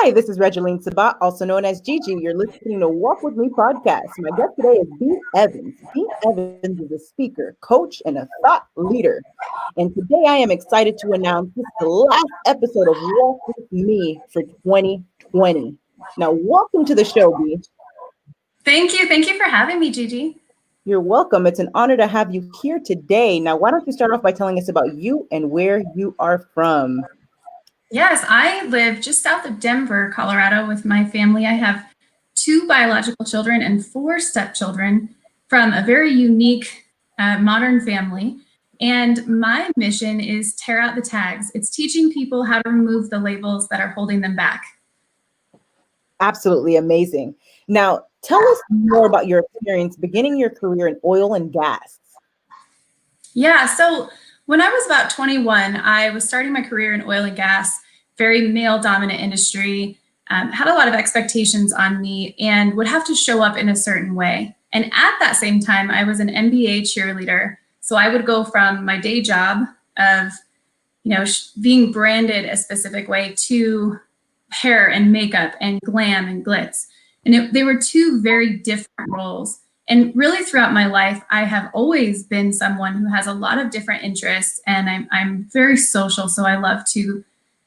Hi, this is Regeline Sabat, also known as Gigi. You're listening to Walk With Me podcast. My guest today is Beat Evans. Beat Evans is a speaker, coach, and a thought leader. And today I am excited to announce this is the last episode of Walk With Me for 2020. Now, welcome to the show, B. Thank you. Thank you for having me, Gigi. You're welcome. It's an honor to have you here today. Now, why don't you start off by telling us about you and where you are from? Yes, I live just south of Denver, Colorado with my family. I have 2 biological children and 4 stepchildren from a very unique modern family. And my mission is tear out the tags. It's teaching people how to remove the labels that are holding them back. Absolutely amazing. Now, tell us more about your experience beginning your career in oil and gas. Yeah, so when I was about 21, I was starting my career in oil and gas, very male dominant industry, had a lot of expectations on me and would have to show up in a certain way. And at that same time, I was an NBA cheerleader. So I would go from my day job of, being branded a specific way to hair and makeup and glam and glitz. And they were 2 very different roles. And really throughout my life, I have always been someone who has a lot of different interests, and I'm very social. So I love to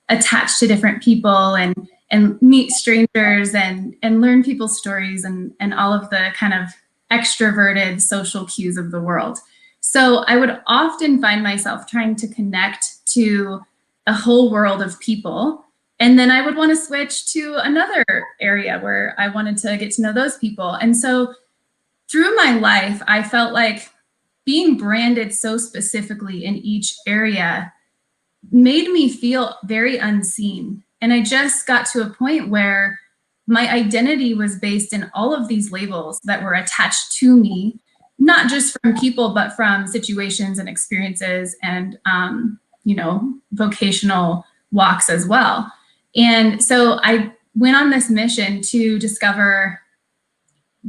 attach to different people and meet strangers and learn people's stories and all of the kind of extroverted social cues of the world. So I would often find myself trying to connect to a whole world of people. And then I would want to switch to another area where I wanted to get to know those people. And so through my life, I felt like being branded so specifically in each area made me feel very unseen. And I just got to a point where my identity was based in all of these labels that were attached to me, not just from people, but from situations and experiences and, vocational walks as well. And so I went on this mission to discover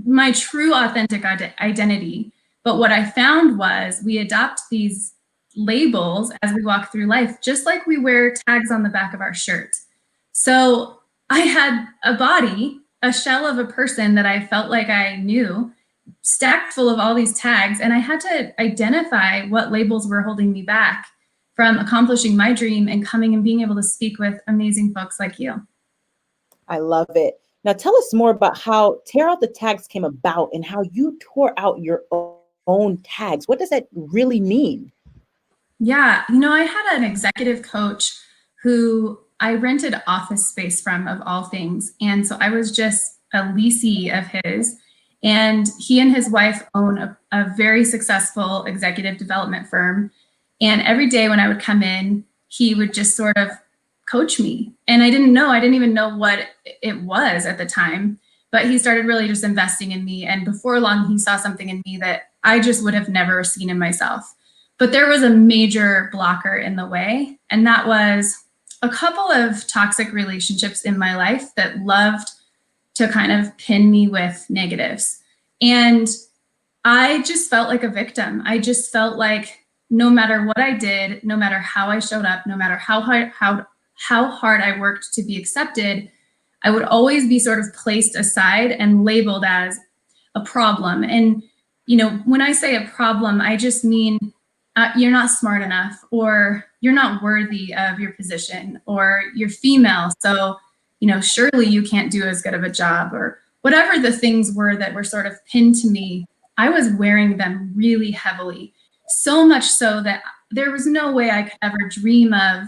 my true authentic identity. But what I found was we adopt these labels as we walk through life, just like we wear tags on the back of our shirt. So I had a body, a shell of a person that I felt like I knew, stacked full of all these tags, and I had to identify what labels were holding me back from accomplishing my dream and coming and being able to speak with amazing folks like you. I love it. Now, tell us more about how Tear Out the Tags came about and how you tore out your own tags. What does that really mean? Yeah, I had an executive coach who I rented office space from, of all things. And so I was just a leasee of his. And he and his wife own a very successful executive development firm. And every day when I would come in, he would just sort of coach me. And I didn't even know what it was at the time, but he started really just investing in me. And before long, he saw something in me that I just would have never seen in myself. But there was a major blocker in the way, and that was a couple of toxic relationships in my life that loved to kind of pin me with negatives. And I just felt like a victim. I just felt like no matter what I did, no matter how I showed up, no matter how hard I worked to be accepted, I would always be sort of placed aside and labeled as a problem. And, when I say a problem, I just mean you're not smart enough, or you're not worthy of your position, or you're female, so surely you can't do as good of a job, or whatever the things were that were sort of pinned to me. I was wearing them really heavily, so much so that there was no way I could ever dream of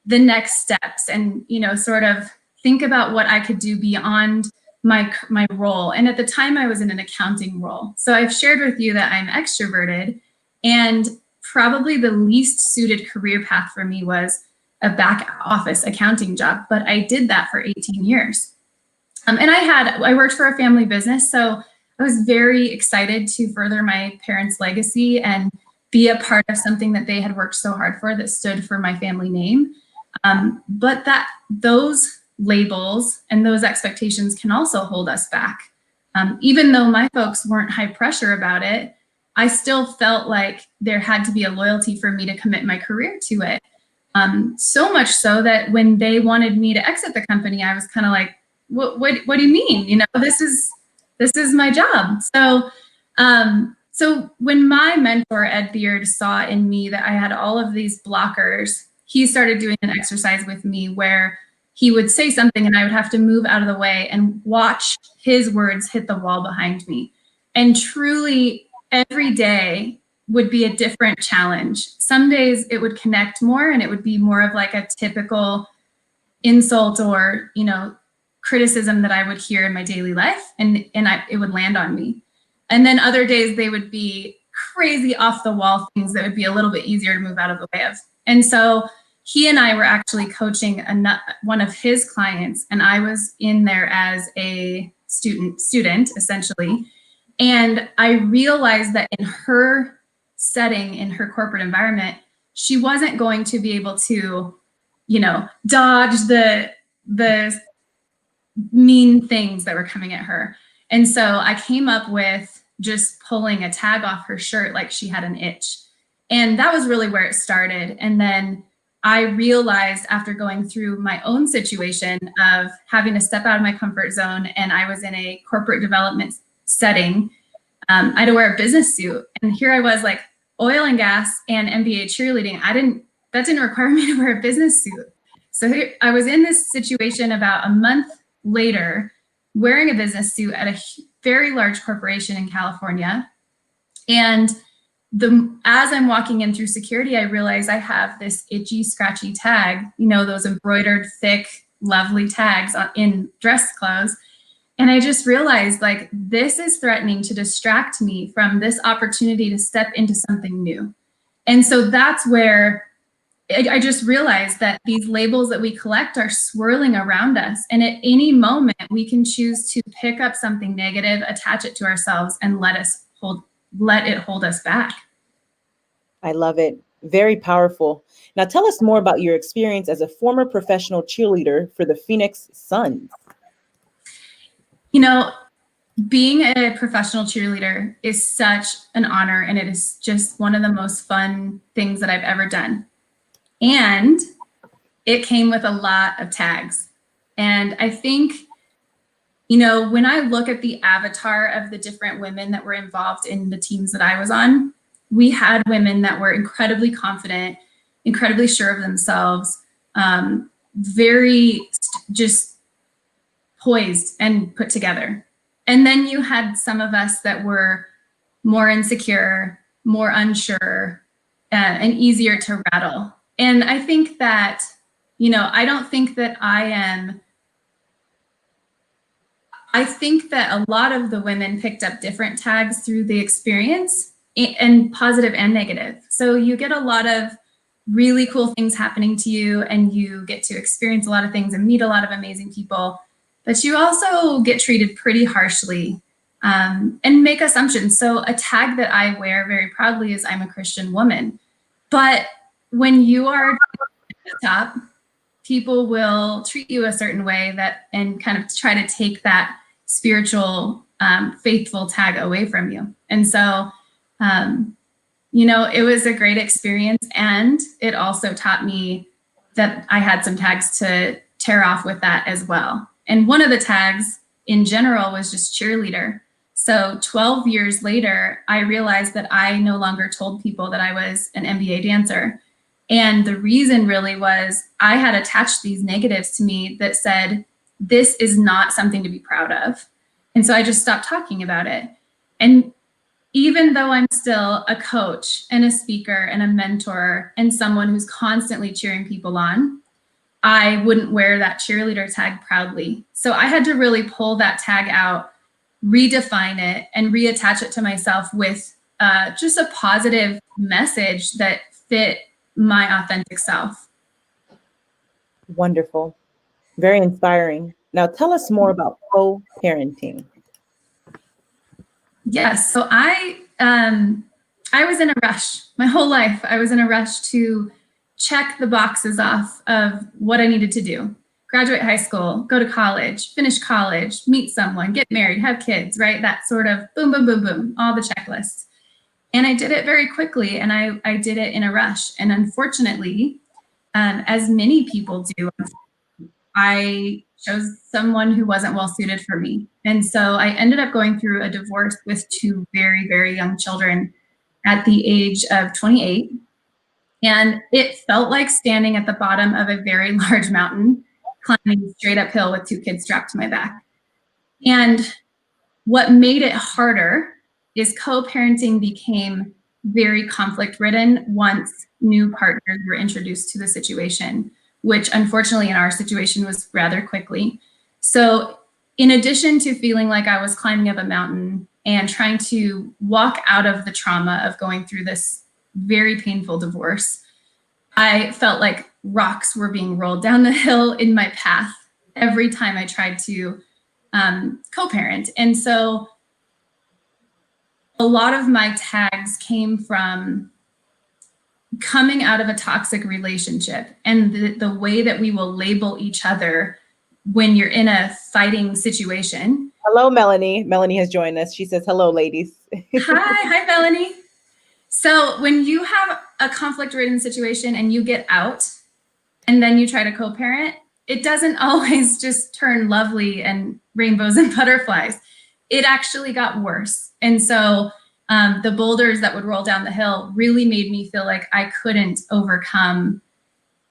the next steps and sort of think about what I could do beyond my role. And at the time I was in an accounting role. So I've shared with you that I'm extroverted, and probably the least suited career path for me was a back office accounting job, but I did that for 18 years. And I worked for a family business, so I was very excited to further my parents' legacy and be a part of something that they had worked so hard for, that stood for my family name. But those labels and those expectations can also hold us back. Even though my folks weren't high pressure about it, I still felt like there had to be a loyalty for me to commit my career to it. So much so that when they wanted me to exit the company, I was kind of like, what do you mean? You know, this is my job. So when my mentor, Ed Beard, saw in me that I had all of these blockers, he started doing an exercise with me where he would say something and I would have to move out of the way and watch his words hit the wall behind me. And truly, every day would be a different challenge. Some days it would connect more and it would be more of like a typical insult or, you know, criticism that I would hear in my daily life, and it would land on me. And then other days they would be crazy off the wall things that would be a little bit easier to move out of the way of. And so he and I were actually coaching one of his clients, and I was in there as a student essentially. And I realized that in her setting, in her corporate environment, she wasn't going to be able to, you know, dodge the mean things that were coming at her. And so I came up with just pulling a tag off her shirt like she had an itch. And that was really where it started. And then I realized after going through my own situation of having to step out of my comfort zone, and I was in a corporate development setting, I had to wear a business suit. And here I was, like, oil and gas and MBA cheerleading. That didn't require me to wear a business suit. So here, I was in this situation about a month later, wearing a business suit at a very large corporation in California. And as I'm walking in through security, I realize I have this itchy, scratchy tag, you know, those embroidered, thick, lovely tags in dress clothes. And I just realized, like, this is threatening to distract me from this opportunity to step into something new. And so that's where I just realized that these labels that we collect are swirling around us. And at any moment, we can choose to pick up something negative, attach it to ourselves, and let it hold us back. I love it. Very powerful. Now tell us more about your experience as a former professional cheerleader for the Phoenix Suns. You know, being a professional cheerleader is such an honor, and it is just one of the most fun things that I've ever done. And it came with a lot of tags. And I think, you know, when I look at the avatar of the different women that were involved in the teams that I was on, we had women that were incredibly confident, incredibly sure of themselves, very just poised and put together. And then you had some of us that were more insecure, more unsure, and easier to rattle. And I think that, you know, I think that a lot of the women picked up different tags through the experience, and positive and negative. So you get a lot of really cool things happening to you, and you get to experience a lot of things and meet a lot of amazing people, but you also get treated pretty harshly and make assumptions. So a tag that I wear very proudly is I'm a Christian woman. But when you are at the top, people will treat you a certain way and kind of try to take that spiritual, faithful tag away from you. And so, you know, it was a great experience, and it also taught me that I had some tags to tear off with that as well. And one of the tags in general was just cheerleader. So 12 years later, I realized that I no longer told people that I was an MBA dancer. And the reason really was I had attached these negatives to me that said, this is not something to be proud of. And so I just stopped talking about it. And even though I'm still a coach and a speaker and a mentor and someone who's constantly cheering people on, I wouldn't wear that cheerleader tag proudly. So I had to really pull that tag out, redefine it, and reattach it to myself with just a positive message that fit my authentic self. Wonderful. Very inspiring. Now tell us more about co-parenting. Yes. So I was in a rush my whole life. I was in a rush to check the boxes off of what I needed to do. Graduate high school, go to college, finish college, meet someone, get married, have kids, right? That sort of boom, boom, boom, boom, all the checklists. And I did it very quickly, and I did it in a rush. And unfortunately, as many people do, I chose someone who wasn't well suited for me. And so I ended up going through a divorce with two very, very young children at the age of 28. And it felt like standing at the bottom of a very large mountain, climbing straight uphill with two kids strapped to my back. And what made it harder is co-parenting became very conflict ridden once new partners were introduced to the situation, which unfortunately in our situation was rather quickly. So in addition to feeling like I was climbing up a mountain and trying to walk out of the trauma of going through this very painful divorce, I felt like rocks were being rolled down the hill in my path every time I tried to co-parent. And so a lot of my tags came from coming out of a toxic relationship and the way that we will label each other when you're in a fighting situation. Hello, Melanie. Melanie has joined us. She says, hello, ladies. Hi, Melanie. So when you have a conflict-ridden situation and you get out and then you try to co-parent, it doesn't always just turn lovely and rainbows and butterflies. It actually got worse. And so the boulders that would roll down the hill really made me feel like I couldn't overcome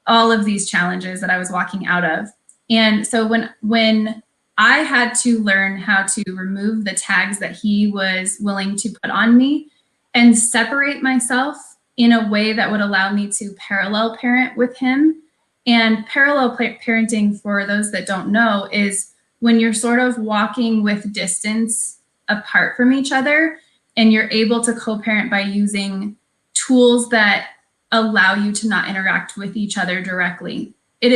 all of these challenges that I was walking out of. And so when I had to learn how to remove the tags that he was willing to put on me and separate myself in a way that would allow me to parallel parent with him. And parallel parenting, for those that don't know, is when you're sort of walking with distance apart from each other and you're able to co-parent by using tools that allow you to not interact with each other directly. It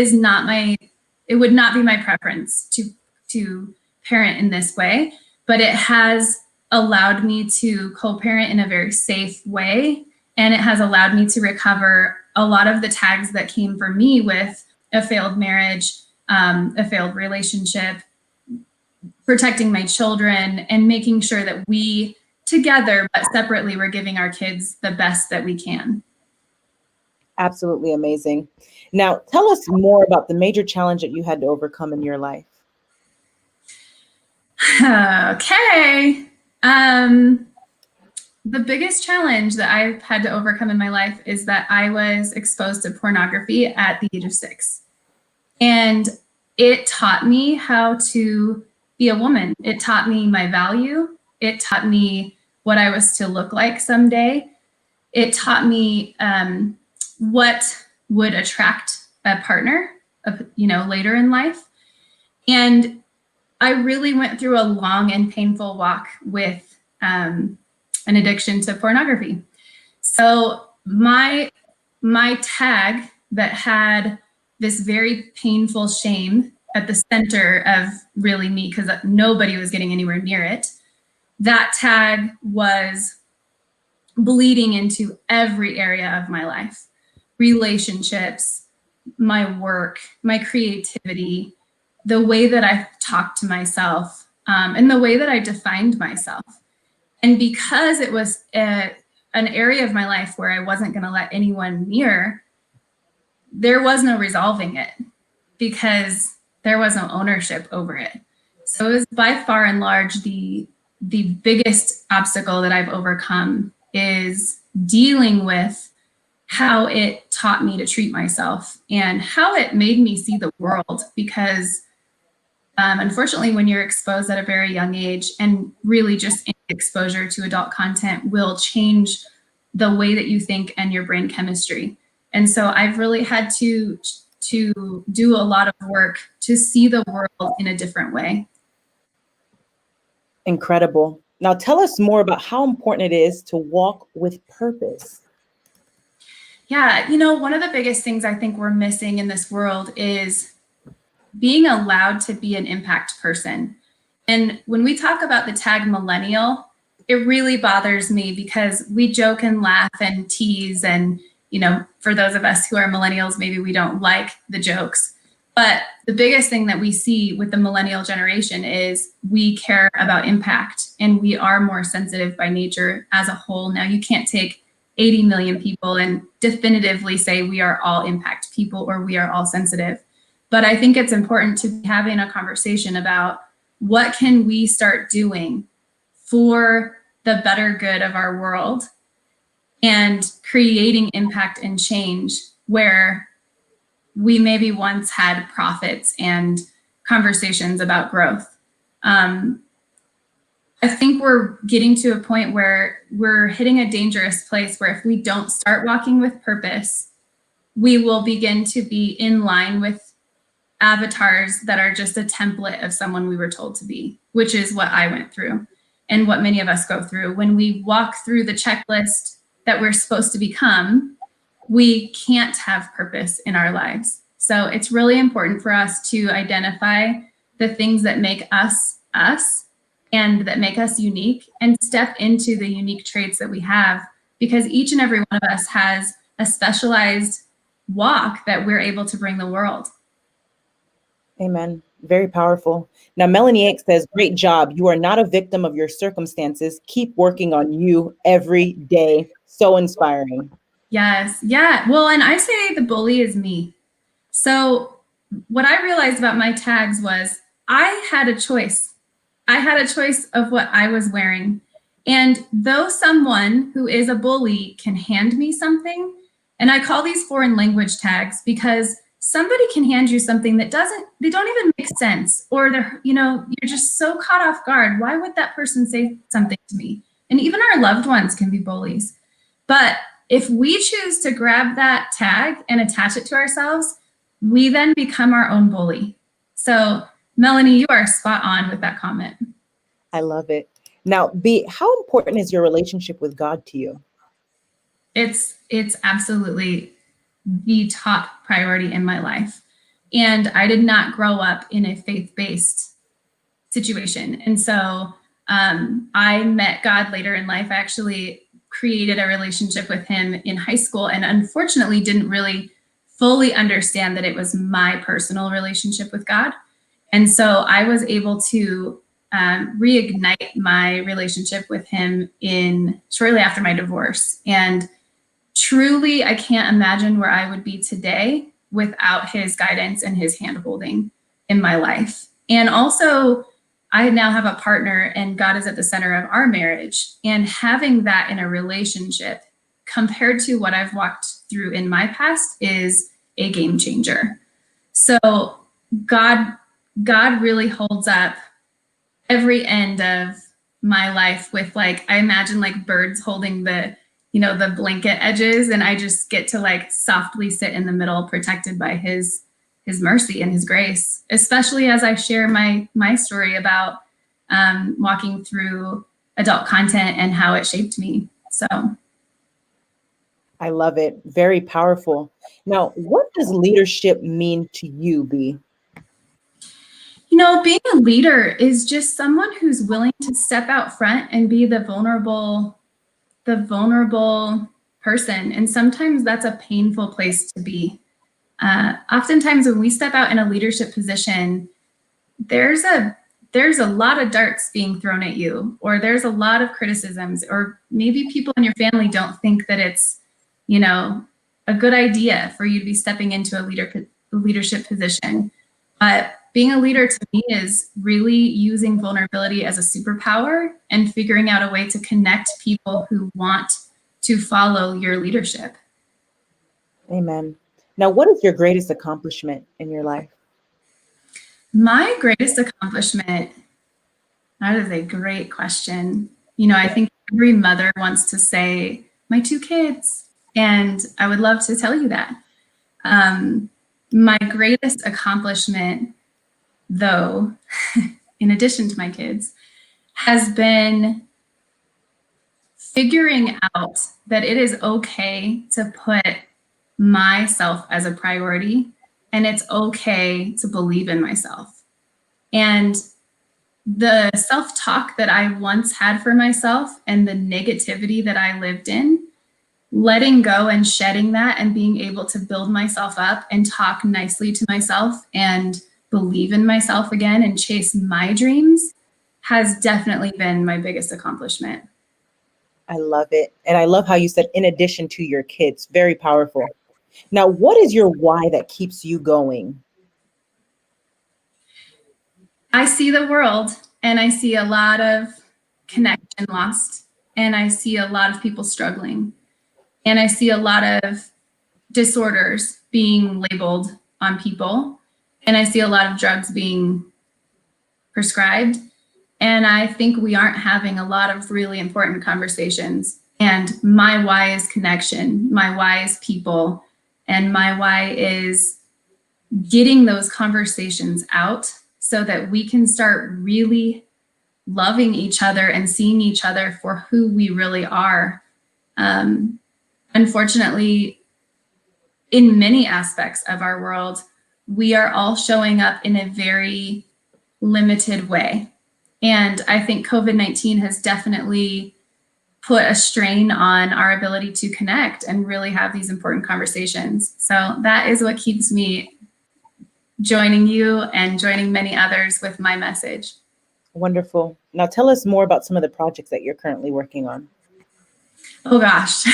would not be my preference to parent in this way, but it has allowed me to co-parent in a very safe way. And it has allowed me to recover a lot of the tags that came for me with a failed marriage, a failed relationship, protecting my children, and making sure that we together, but separately, we're giving our kids the best that we can. Absolutely amazing. Now, tell us more about the major challenge that you had to overcome in your life. Okay. The biggest challenge that I've had to overcome in my life is that I was exposed to pornography at the age of 6. And it taught me how to be a woman. It taught me my value. It taught me what I was to look like someday. It taught me what would attract a partner, later in life. And I really went through a long and painful walk with an addiction to pornography. So my tag that had this very painful shame at the center of really me, because nobody was getting anywhere near it, that tag was bleeding into every area of my life. Relationships, my work, my creativity, the way that I talked to myself, and the way that I defined myself. And because it was an area of my life where I wasn't going to let anyone near, there was no resolving it because there was no ownership over it. So it was by far and large the biggest obstacle that I've overcome is dealing with how it taught me to treat myself and how it made me see the world. Because unfortunately, when you're exposed at a very young age, and really just exposure to adult content will change the way that you think and your brain chemistry. And so I've really had to do a lot of work to see the world in a different way. Incredible. Now tell us more about how important it is to walk with purpose. Yeah, one of the biggest things I think we're missing in this world is being allowed to be an impact person. And when we talk about the tag millennial, it really bothers me because we joke and laugh and tease. And, for those of us who are millennials, maybe we don't like the jokes. But the biggest thing that we see with the millennial generation is we care about impact and we are more sensitive by nature as a whole. Now, you can't take 80 million people and definitively say we are all impact people or we are all sensitive. But I think it's important to be having a conversation about what can we start doing for the better good of our world and creating impact and change where we maybe once had profits and conversations about growth. I think we're getting to a point where we're hitting a dangerous place where if we don't start walking with purpose, we will begin to be in line with avatars that are just a template of someone we were told to be, which is what I went through and what many of us go through. When we walk through the checklist that we're supposed to become, we can't have purpose in our lives. So it's really important for us to identify the things that make us us and that make us unique and step into the unique traits that we have, because each and every one of us has a specialized walk that we're able to bring the world. Amen. Very powerful. Now, Melanie X says, great job. You are not a victim of your circumstances. Keep working on you every day. So inspiring. Yes. Yeah. Well, and I say the bully is me. So what I realized about my tags was I had a choice. I had a choice of what I was wearing. And though someone who is a bully can hand me something, and I call these foreign language tags because somebody can hand you something that they don't even make sense, or you're just so caught off guard. Why would that person say something to me? And even our loved ones can be bullies. But if we choose to grab that tag and attach it to ourselves, we then become our own bully. So Melanie, you are spot on with that comment. I love it. Now, B, how important is your relationship with God to you? It's absolutely the top priority in my life. And I did not grow up in a faith-based situation. And so I met God later in life. I actually created a relationship with him in high school and unfortunately didn't really fully understand that it was my personal relationship with God. And so I was able to reignite my relationship with him shortly after my divorce. And truly, I can't imagine where I would be today without his guidance and his handholding in my life. And also, I now have a partner and God is at the center of our marriage. And having that in a relationship compared to what I've walked through in my past is a game changer. So God really holds up every end of my life with I imagine birds holding the blanket edges, and I just get to softly sit in the middle, protected by his mercy and his grace, especially as I share my story about walking through adult content and how it shaped me. So I love it. Very powerful. Now, what does leadership mean to you, B? Being a leader is just someone who's willing to step out front and be the vulnerable person. And sometimes that's a painful place to be. Oftentimes when we step out in a leadership position, there's a lot of darts being thrown at you, or there's a lot of criticisms, or maybe people in your family don't think that it's, a good idea for you to be stepping into a leadership position. But being a leader to me is really using vulnerability as a superpower and figuring out a way to connect people who want to follow your leadership. Amen. Now, what is your greatest accomplishment in your life? My greatest accomplishment, that is a great question. I think every mother wants to say, my 2 kids, and I would love to tell you that. My greatest accomplishment, though, in addition to my kids, has been figuring out that it is okay to put myself as a priority, and it's okay to believe in myself. And the self-talk that I once had for myself and the negativity that I lived in, letting go and shedding that and being able to build myself up and talk nicely to myself and believe in myself again and chase my dreams has definitely been my biggest accomplishment. I love it. And I love how you said, in addition to your kids, very powerful. Now, what is your why that keeps you going? I see the world and I see a lot of connection lost, and I see a lot of people struggling, and I see a lot of disorders being labeled on people, and I see a lot of drugs being prescribed. And I think we aren't having a lot of really important conversations. And my why is connection, my why is people, and my why is getting those conversations out so that we can start really loving each other and seeing each other for who we really are. Unfortunately, in many aspects of our world, we are all showing up in a very limited way. And I think COVID-19 has definitely put a strain on our ability to connect and really have these important conversations. So that is what keeps me joining you and joining many others with my message. Wonderful. Now tell us more about some of the projects that you're currently working on. Oh gosh.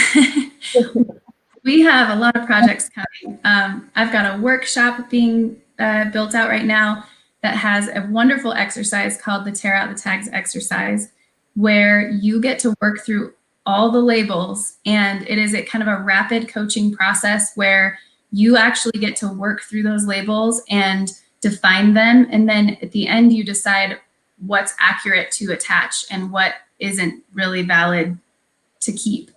We have a lot of projects coming. I've got a workshop being built out right now that has a wonderful exercise called the Tear Out the Tags exercise, where you get to work through all the labels. And it is a kind of a rapid coaching process where you actually get to work through those labels and define them. And then at the end, you decide what's accurate to attach and what isn't really valid to keep.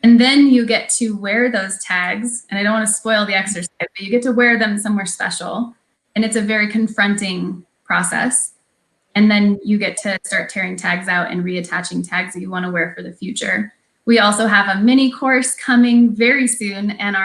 And then you get to wear those tags. And I don't want to spoil the exercise, but you get to wear them somewhere special. And it's a very confronting process. And then you get to start tearing tags out and reattaching tags that you want to wear for the future. We also have a mini course coming very soon, and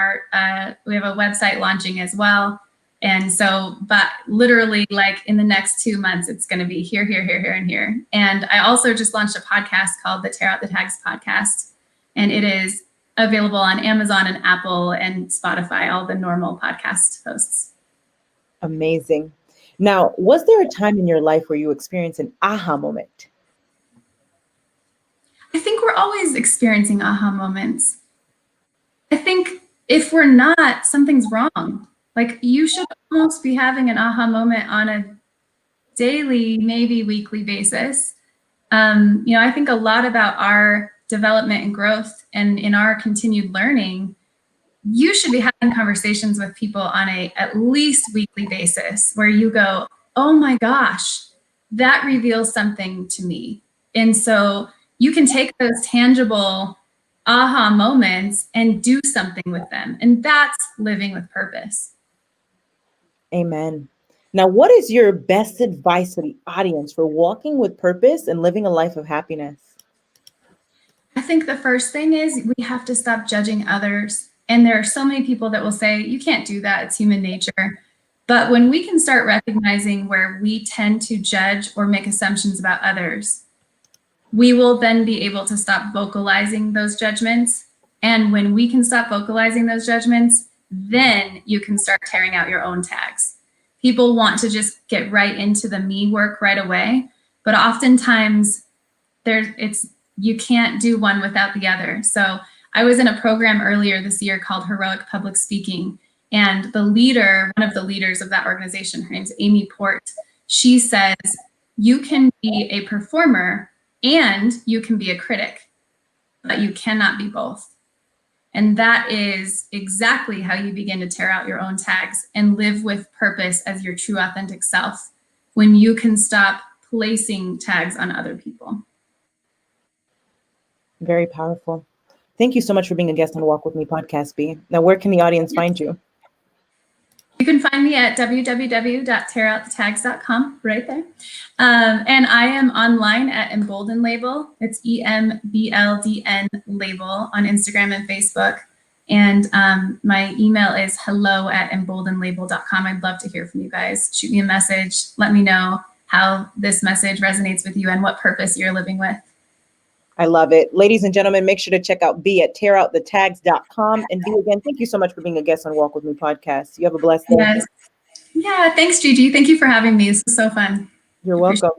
we have a website launching as well. And so, but literally like in the next 2 months, it's going to be here, here, here, here, and here. And I also just launched a podcast called the Tear Out the Tags podcast, and it is available on Amazon and Apple and Spotify, all the normal podcast hosts. Amazing. Now, was there a time in your life where you experienced an aha moment? I think we're always experiencing aha moments. I think if we're not, something's wrong. Like, you should almost be having an aha moment on a daily, maybe weekly basis. I think a lot about our development and growth, and in our continued learning, you should be having conversations with people on a at least weekly basis where you go, oh my gosh, that reveals something to me. And so you can take those tangible aha moments and do something with them. And that's living with purpose. Amen. Now, what is your best advice to the audience for walking with purpose and living a life of happiness? I think the first thing is we have to stop judging others. And there are so many people that will say, you can't do that, it's human nature. But when we can start recognizing where we tend to judge or make assumptions about others, we will then be able to stop vocalizing those judgments. And when we can stop vocalizing those judgments, then you can start tearing out your own tags. People want to just get right into the me work right away, but oftentimes you can't do one without the other. So I was in a program earlier this year called Heroic Public Speaking, and one of the leaders of that organization, her name's Amy Port, she says, you can be a performer and you can be a critic, but you cannot be both. And that is exactly how you begin to tear out your own tags and live with purpose as your true authentic self, when you can stop placing tags on other people. Very powerful. Thank you so much for being a guest on Walk With Me podcast, B. Now, where can the audience find you? You can find me at www.tearoutthetags.com, right there. And I am online at Embolden Label. It's EMBLDN Label on Instagram and Facebook. And my email is hello@emboldenlabel.com. I'd love to hear from you guys. Shoot me a message. Let me know how this message resonates with you and what purpose you're living with. I love it. Ladies and gentlemen, make sure to check out B at tearoutthetags.com. And B, again, thank you so much for being a guest on Walk With Me podcast. You have a blessed day. Yes. Yeah, thanks, Gigi. Thank you for having me. This was so fun. You're welcome.